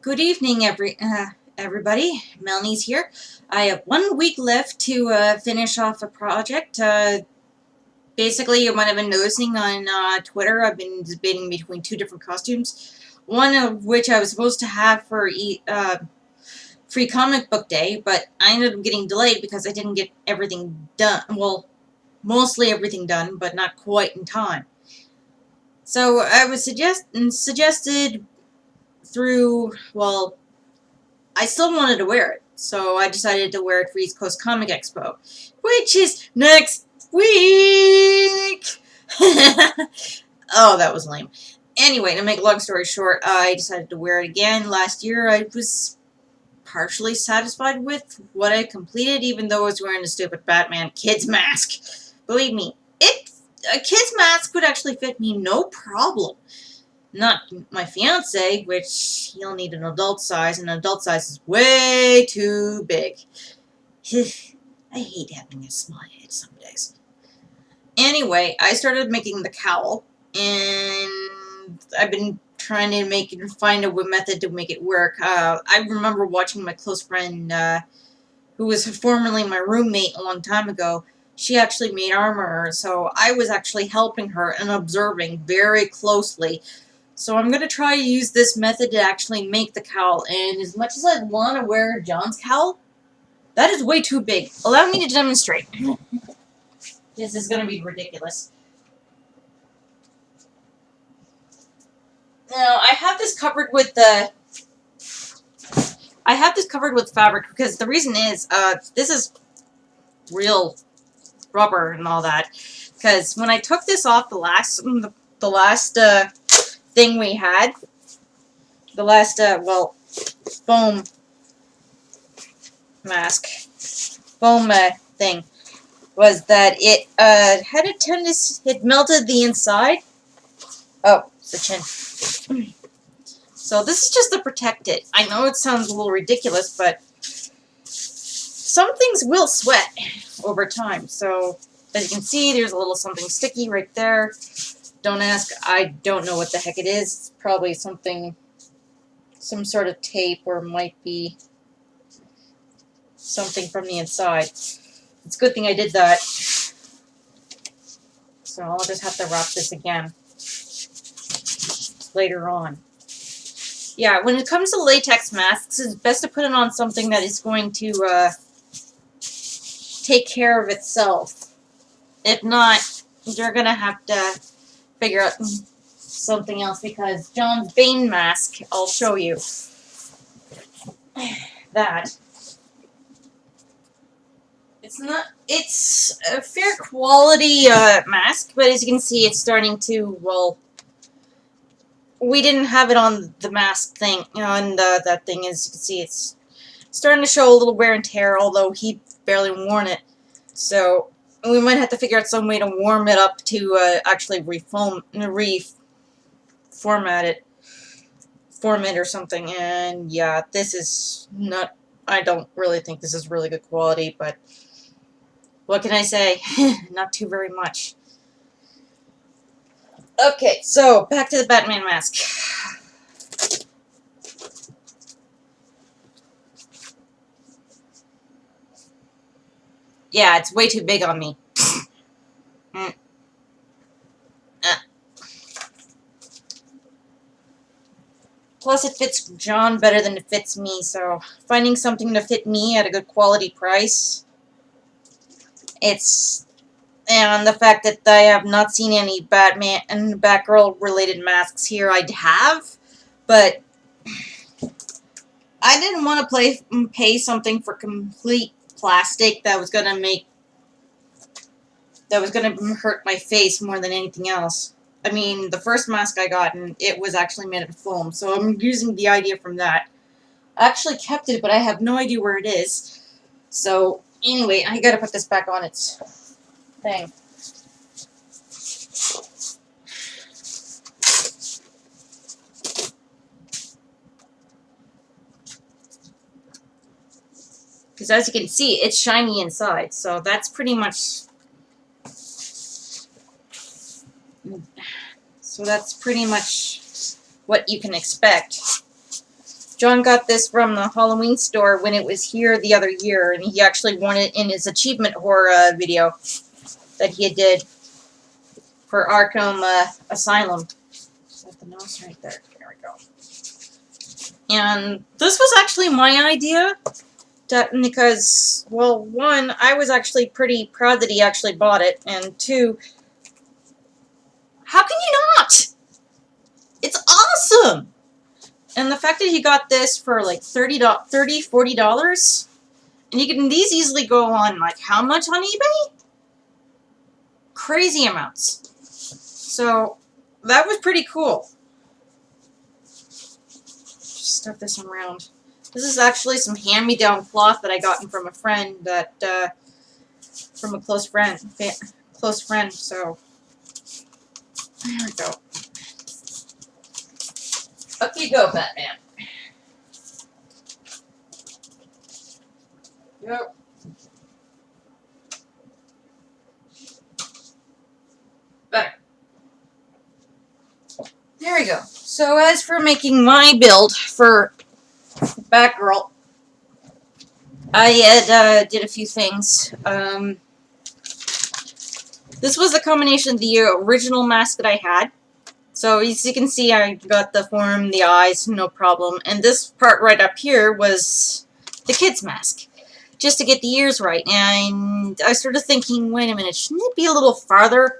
Good evening, everybody. Melanie's here. I have 1 week left to finish off a project. Basically, you might have been noticing on Twitter, I've been debating between 2 different costumes. One of which I was supposed to have for Free Comic Book Day, but I ended up getting delayed because I didn't get everything done. Well, mostly everything done, but not quite in time. So I was suggested through, well, I still wanted to wear it, so I decided to wear it for East Coast Comic Expo, which is next week! Oh, that was lame. Anyway, to make a long story short, I decided to wear it again. Last year, I was partially satisfied with what I completed, even though I was wearing a stupid Batman kid's mask. Believe me, a kid's mask would actually fit me no problem. Not my fiance, which he'll need an adult size, and an adult size is way too big. I hate having a small head some days. Anyway, I started making the cowl, and I've been trying to find a method to make it work. I remember watching my close friend, who was formerly my roommate a long time ago. She actually made armor, so I was actually helping her and observing very closely. So I'm going to try to use this method to actually make the cowl, and as much as I want to wear John's cowl, that is way too big. Allow me to demonstrate. This is going to be ridiculous. Now, I have this covered with fabric because the reason is, this is real rubber and all that. Because when I took this off the last thing we had, the last, foam mask, thing, was that it, had a tendency, it melted the inside. Oh, it's the chin. So this is just to protect it. I know it sounds a little ridiculous, but some things will sweat over time. So, as you can see, there's a little something sticky right there. Don't ask, I don't know what the heck it is. It's probably something, some sort of tape, or might be something from the inside. It's a good thing I did that. So I'll just have to wrap this again later on. Yeah, when it comes to latex masks, it's best to put it on something that is going to take care of itself. If not, you're going to have to figure out something else, because John's Bane mask, I'll show you that. It's a fair quality mask, but as you can see, it's starting to, well, we didn't have it on the mask thing, on that thing. As you can see, it's starting to show a little wear and tear, although he barely worn it. So we might have to figure out some way to warm it up to actually reform it or something. And yeah, this is not, I don't really think this is really good quality, but what can I say? Not too very much. Okay, so back to the Batman mask. Yeah, it's way too big on me. Plus, it fits John better than it fits me, so finding something to fit me at a good quality price, and the fact that I have not seen any Batman and Batgirl related masks here, I have, but I didn't want to pay something for complete plastic that was gonna hurt my face more than anything else. I mean, the first mask I got, and it was actually made of foam, so I'm using the idea from that. I actually kept it, but I have no idea where it is. So, anyway, I gotta put this back on its thing. Because as you can see, it's shiny inside, so that's pretty much... So that's pretty much what you can expect. John got this from the Halloween store when it was here the other year, and he actually won it in his achievement horror video that he did for Arkham Asylum. Is that the nose right there? There we go. And this was actually my idea, because, well, one, I was actually pretty proud that he actually bought it, and two, how can you not? It's awesome! And the fact that he got this for like $40, and you can these easily go on like how much on eBay? Crazy amounts. So that was pretty cool. Just stuff this around. This is actually some hand-me-down cloth that I gotten from a friend that from a close friend. So there we go. Up you go, Batman. Yep. Better. There we go. So as for making my build for Batgirl, I had, did a few things. This was a combination of the original mask that I had. So as you can see, I got the form, the eyes, no problem. And this part right up here was the kid's mask, just to get the ears right. And I started thinking, wait a minute, shouldn't it be a little farther?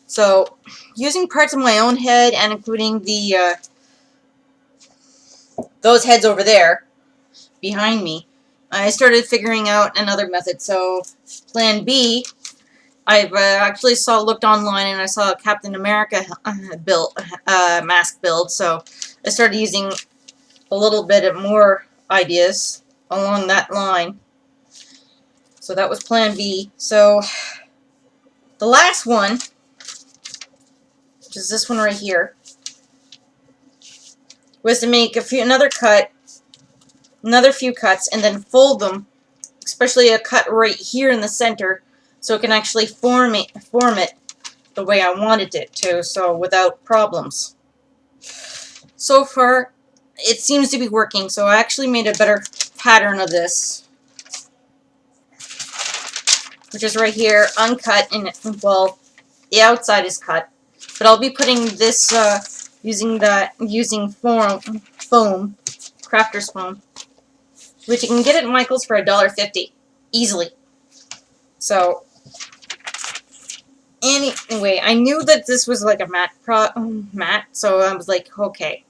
So using parts of my own head and including the those heads over there behind me, I started figuring out another method. So plan B, I've actually looked online, and I saw a Captain America mask build, so I started using a little bit of more ideas along that line. So that was plan B. So the last one, which is this one right here, was to make another few cuts, and then fold them, especially a cut right here in the center, so it can actually form it the way I wanted it to, so without problems. So far, it seems to be working, so I actually made a better pattern of this, which is right here, uncut, and, well, the outside is cut, but I'll be putting this, using foam, crafter's foam, which you can get at Michael's for $1.50, easily. So, anyway, I knew that this was like a matte, so I was like, okay.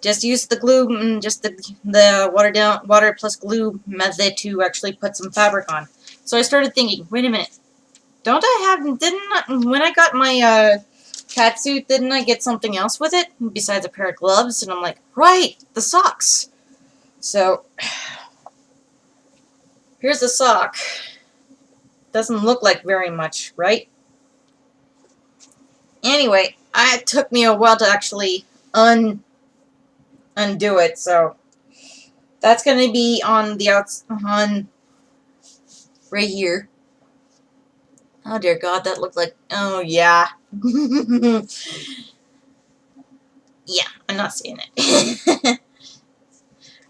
Just use the glue, just the water plus glue method to actually put some fabric on. So I started thinking, wait a minute, when I got my cat suit, didn't I get something else with it besides a pair of gloves? And I'm like, right, the socks. So, here's the sock. Doesn't look like very much, right? Anyway, it took me a while to actually undo it, so that's going to be on the right here. Oh dear God, that looked like, oh yeah. Yeah, I'm not seeing it.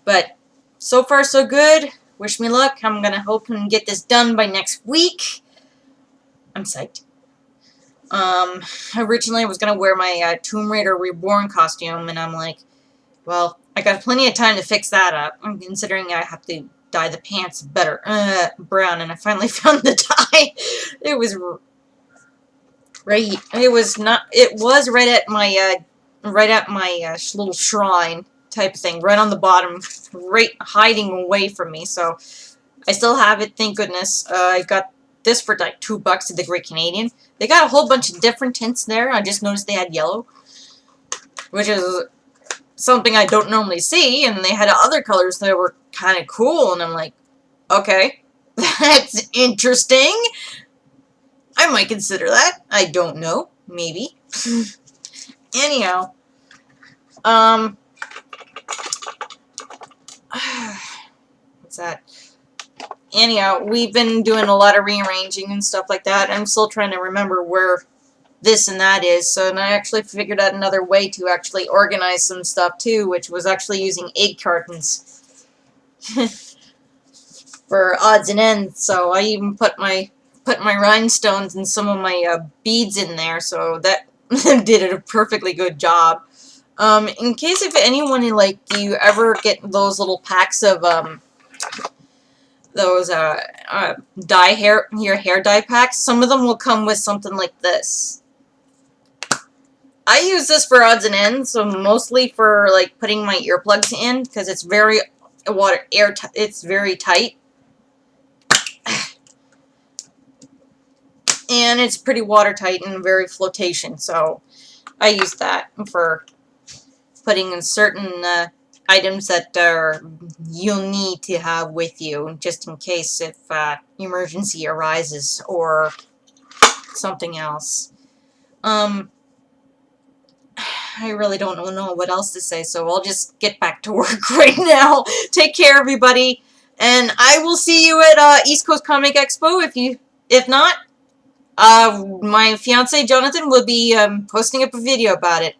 But so far so good. Wish me luck. I'm going to hope and get this done by next week. I'm psyched. Originally I was going to wear my Tomb Raider Reborn costume, and I'm like, well, I got plenty of time to fix that up. I'm considering I have to dye the pants brown, and I finally found the dye. It was right. It was right at my little shrine type of thing, right on the bottom, right hiding away from me. So I still have it, thank goodness. I got this for like $2 at the Great Canadian. They got a whole bunch of different tints there. I just noticed they had yellow, which is something I don't normally see, and they had other colors that were kind of cool, and I'm like, okay, that's interesting. I might consider that. I don't know. Maybe. Anyhow, what's that? Anyhow, we've been doing a lot of rearranging and stuff like that. I'm still trying to remember where this and that is. So, and I actually figured out another way to actually organize some stuff too, which was actually using egg cartons for odds and ends. So I even put my rhinestones and some of my beads in there, so that did a perfectly good job. In case if anyone, like, you ever get those little packs of those your hair dye packs, some of them will come with something like this. I use this for odds and ends, so mostly for like putting my earplugs in, because it's very it's very tight. And it's pretty watertight and very flotation, so I use that for putting in certain items that you'll need to have with you, just in case if emergency arises or something else. I really don't know what else to say, so I'll just get back to work right now. Take care, everybody, and I will see you at East Coast Comic Expo. If not, my fiance Jonathan will be posting up a video about it.